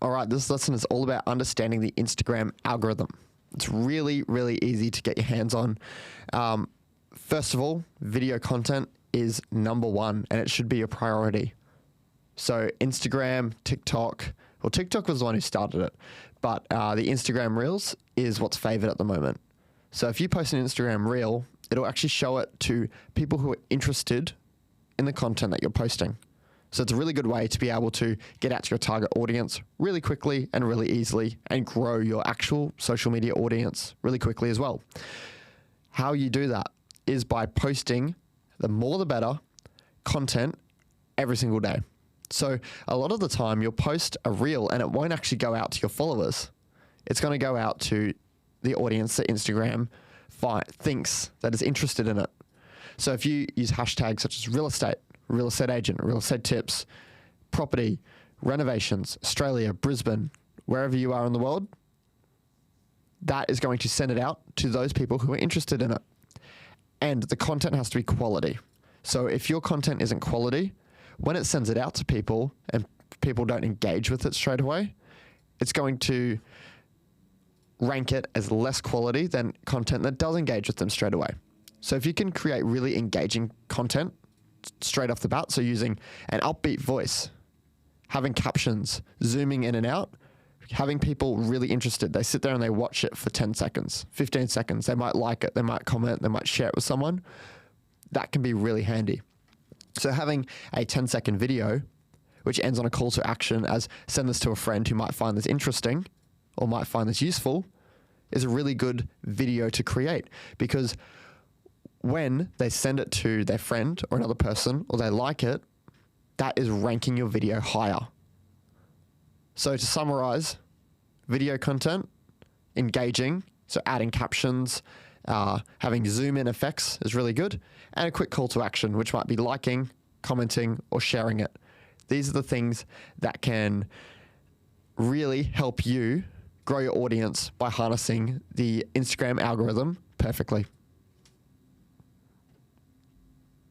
All right, this lesson is all about understanding the Instagram algorithm. It's really, really easy to get your hands on. First of all, video content is number one, and it should be a priority. So Instagram, TikTok, well, TikTok was the one who started it, but the Instagram Reels is what's favored at the moment. So if you post an Instagram Reel, it'll actually show it to people who are interested in the content that you're posting. So it's a really good way to be able to get out to your target audience really quickly and really easily and grow your actual social media audience really quickly as well. How you do that is by posting the more the better content every single day. So a lot of the time you'll post a reel and it won't actually go out to your followers. It's going to go out to the audience that Instagram thinks that is interested in it. So if you use hashtags such as real estate agent, real estate tips, property, renovations, Australia, Brisbane, wherever you are in the world, that is going to send it out to those people who are interested in it. And the content has to be quality. So if your content isn't quality, when it sends it out to people and people don't engage with it straight away, it's going to rank it as less quality than content that does engage with them straight away. So if you can create really engaging content straight off the bat, so using an upbeat voice, having captions, zooming in and out, having people really interested. They sit there and they watch it for 10 seconds, 15 seconds. They might like it, they might comment, they might share it with someone. That can be really handy. So having a 10-second video, which ends on a call to action as send this to a friend who might find this interesting or might find this useful, is a really good video to create, because when they send it to their friend or another person or they like it, that is ranking your video higher. So to summarize, video content, engaging, so adding captions, having zoom in effects is really good, and a quick call to action, which might be liking, commenting, or sharing it. These are the things that can really help you grow your audience by harnessing the Instagram algorithm perfectly.